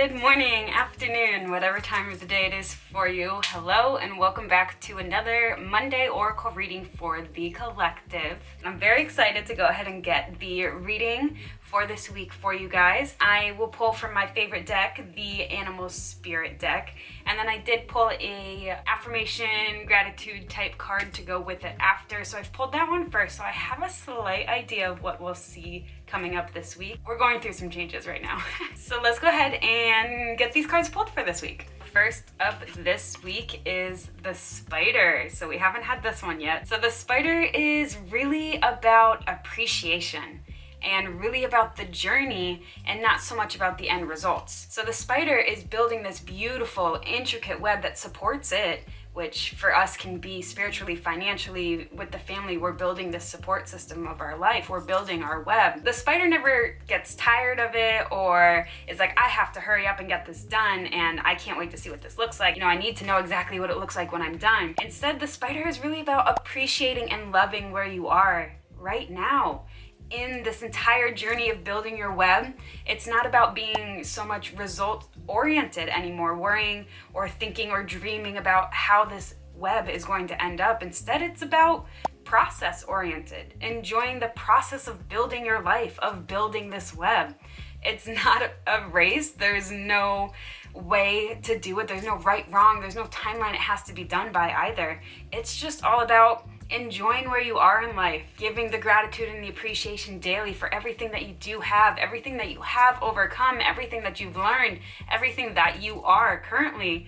Good morning, afternoon, whatever time of the day it is for you. Hello and welcome back to another Monday Oracle reading for the collective. I'm very excited to go ahead and get the reading for this week for you guys. I will pull from my favorite deck, the Animal Spirit deck, and then I did pull a affirmation gratitude type card to go with it after. So I've pulled that one first, so I have a slight idea of what we'll see coming up this week. We're going through some changes right now. So let's go ahead and get these cards pulled for this week. First up this week is the spider. So we haven't had this one yet. So the spider is really about appreciation and really about the journey and not so much about the end results. So the spider is building this beautiful, intricate web that supports it, which for us can be spiritually, financially, with the family. We're building this support system of our life. We're building our web. The spider never gets tired of it or is like, I have to hurry up and get this done and I can't wait to see what this looks like. I need to know exactly what it looks like when I'm done. Instead, the spider is really about appreciating and loving where you are right now. In this entire journey of building your web, it's not about being so much result oriented anymore, worrying or thinking or dreaming about how this web is going to end up. Instead, it's about process oriented, enjoying the process of building your life, of building this web. It's not a race. There's no way to do it. There's no right, wrong. There's no timeline it has to be done by either. It's just all about enjoying where you are in life, giving the gratitude and the appreciation daily for everything that you do have, everything that you have overcome, everything that you've learned, everything that you are currently,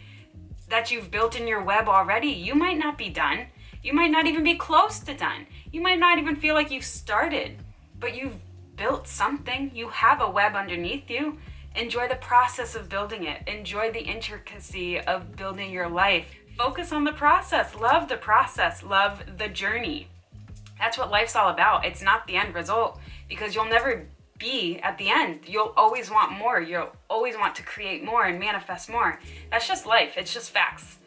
that you've built in your web already. You might not be done. You might not even be close to done. You might not even feel like you've started, but you've built something. You have a web underneath you. Enjoy the process of building it. Enjoy the intricacy of building your life. Focus on the process, love the journey. That's what life's all about. It's not the end result, because you'll never be at the end. You'll always want more. You'll always want to create more and manifest more. That's just life. It's just facts.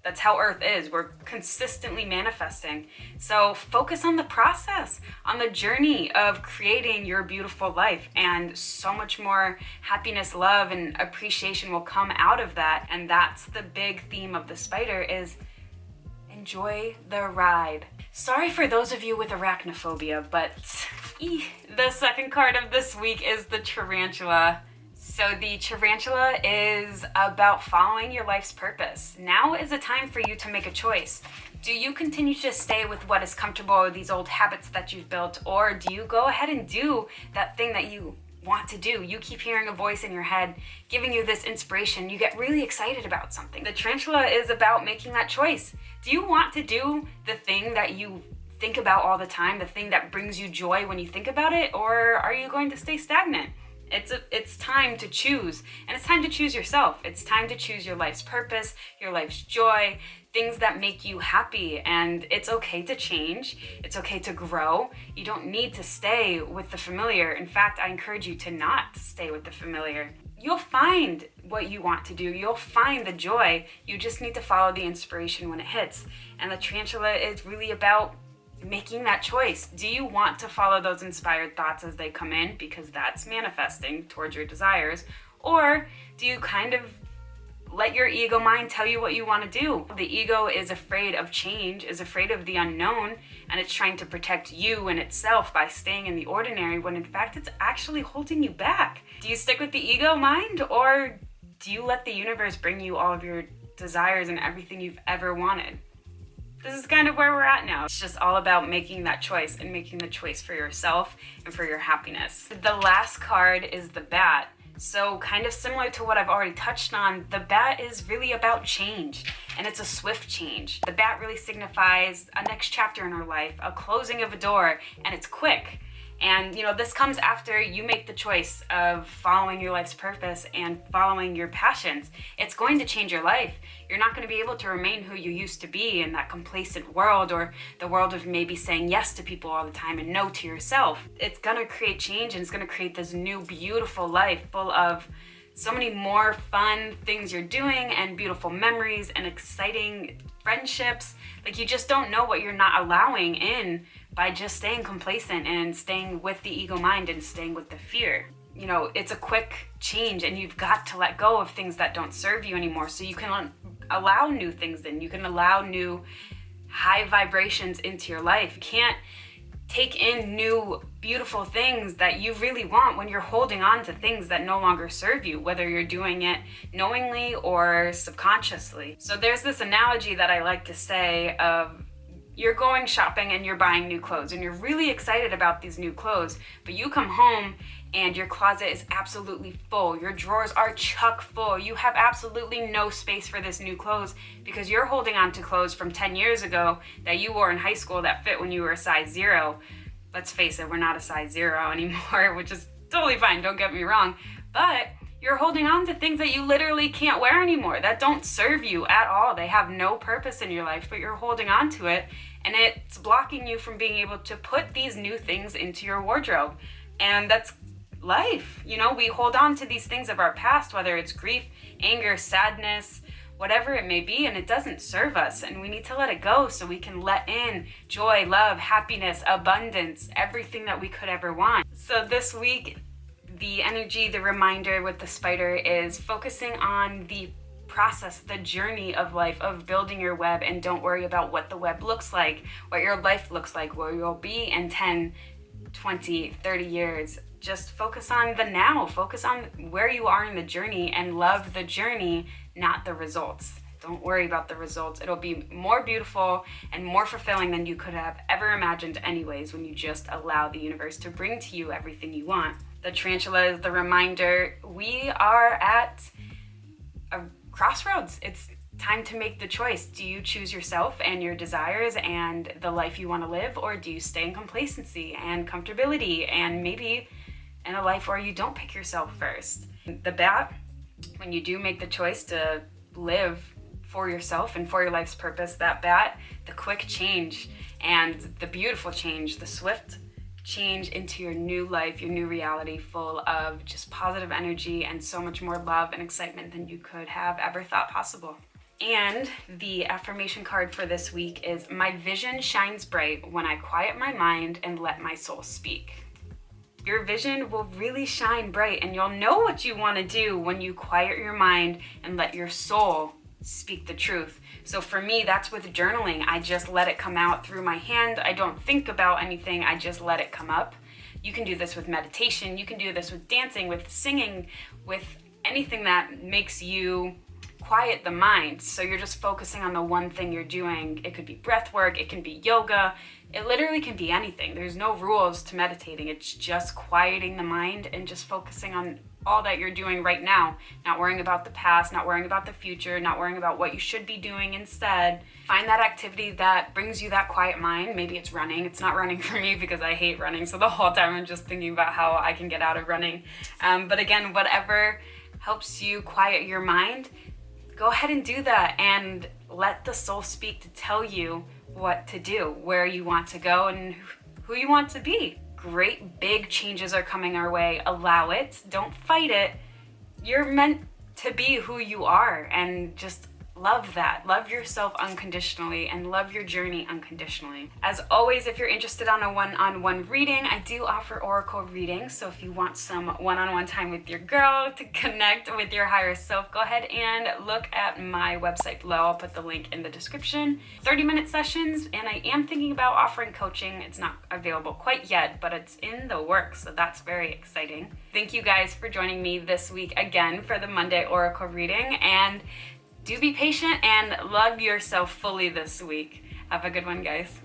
That's how Earth is. We're consistently manifesting. So focus on the process, on the journey of creating your beautiful life, and so much more happiness, love, and appreciation will come out of that. And that's the big theme of the spider, is enjoy the ride. Sorry for those of you with arachnophobia, but the second card of this week is the tarantula. So the tarantula is about following your life's purpose. Now is a time for you to make a choice. Do you continue to stay with what is comfortable, these old habits that you've built, or do you go ahead and do that thing that you want to do? You keep hearing a voice in your head giving you this inspiration. You get really excited about something. The tarantula is about making that choice. Do you want to do the thing that you think about all the time, the thing that brings you joy when you think about it, or are you going to stay stagnant? It's time to choose, and it's time to choose yourself. It's time to choose your life's purpose, your life's joy, things that make you happy. And it's okay to change. It's okay to grow. You don't need to stay with the familiar. In fact, I encourage you to not stay with the familiar. You'll find what you want to do. You'll find the joy. You just need to follow the inspiration when it hits. And the tarantula is really about making that choice. Do you want to follow those inspired thoughts as they come in, because that's manifesting towards your desires? Or do you kind of let your ego mind tell you what you want to do? The ego is afraid of change, is afraid of the unknown, and it's trying to protect you and itself by staying in the ordinary, when in fact it's actually holding you back. Do you stick with the ego mind, or do you let the universe bring you all of your desires and everything you've ever wanted? This is kind of where we're at now. It's just all about making that choice and making the choice for yourself and for your happiness. The last card is the bat. So kind of similar to what I've already touched on, the bat is really about change, and it's a swift change. The bat really signifies a next chapter in our life, a closing of a door, and it's quick. And this comes after you make the choice of following your life's purpose and following your passions. It's going to change your life. You're not going to be able to remain who you used to be in that complacent world, or the world of maybe saying yes to people all the time and no to yourself. It's going to create change, and it's going to create this new beautiful life full of so many more fun things you're doing, and beautiful memories and exciting friendships. You just don't know what you're not allowing in by just staying complacent and staying with the ego mind and staying with the fear. it's a quick change, and you've got to let go of things that don't serve you anymore so you can allow new things in. You can allow new high vibrations into your life. You can't take in new beautiful things that you really want when you're holding on to things that no longer serve you, whether you're doing it knowingly or subconsciously. So there's this analogy that I like to say of, you're going shopping and you're buying new clothes and you're really excited about these new clothes, but you come home and your closet is absolutely full. Your drawers are chock full. You have absolutely no space for this new clothes because you're holding on to clothes from 10 years ago that you wore in high school that fit when you were a size 0. Let's face it, we're not a size 0 anymore, which is totally fine, don't get me wrong. But you're holding on to things that you literally can't wear anymore, that don't serve you at all. They have no purpose in your life, but you're holding on to it, and it's blocking you from being able to put these new things into your wardrobe. And that's life. We hold on to these things of our past, whether it's grief, anger, sadness, whatever it may be, and it doesn't serve us, and we need to let it go so we can let in joy, love, happiness, abundance, everything that we could ever want. So this week, the energy, the reminder with the spider is focusing on the process, the journey of life, of building your web, and don't worry about what the web looks like, what your life looks like, where you'll be in 10, 20, 30 years. Just focus on the now, focus on where you are in the journey, and love the journey, not the results. Don't worry about the results. It'll be more beautiful and more fulfilling than you could have ever imagined anyways when you just allow the universe to bring to you everything you want. The tarantula is the reminder we are at a crossroads. It's time to make the choice. Do you choose yourself and your desires and the life you want to live, or do you stay in complacency and comfortability and maybe in a life where you don't pick yourself first? The bat, when you do make the choice to live for yourself and for your life's purpose, that bat, the quick change and the beautiful change, the swift change into your new life, your new reality, full of just positive energy and so much more love and excitement than you could have ever thought possible. And the affirmation card for this week is, my vision shines bright when I quiet my mind and let my soul speak. Your vision will really shine bright, and you'll know what you want to do when you quiet your mind and let your soul speak the truth. So for me, that's with journaling. I just let it come out through my hand. I don't think about anything. I just let it come up. You can do this with meditation. You can do this with dancing, with singing, with anything that makes you quiet the mind. So you're just focusing on the one thing you're doing. It could be breath work. It can be yoga. It literally can be anything. There's no rules to meditating. It's just quieting the mind and just focusing on all that you're doing right now. Not worrying about the past, not worrying about the future, not worrying about what you should be doing instead. Find that activity that brings you that quiet mind. Maybe it's running. It's not running for me because I hate running. So the whole time I'm just thinking about how I can get out of running. But again, whatever helps you quiet your mind, go ahead and do that, and let the soul speak to tell you what to do, where you want to go, and who you want to be. Great big changes are coming our way. Allow it. Don't fight it. You're meant to be who you are, and just love that. Love yourself unconditionally and love your journey unconditionally. As always, if you're interested on a one-on-one reading, I do offer oracle readings. So if you want some one-on-one time with your girl to connect with your higher self, go ahead and look at my website below. I'll put the link in the description. 30-minute sessions, and I am thinking about offering coaching. It's not available quite yet, but it's in the works, so that's very exciting. Thank you guys for joining me this week again for the Monday oracle reading, and do be patient and love yourself fully this week. Have a good one, guys.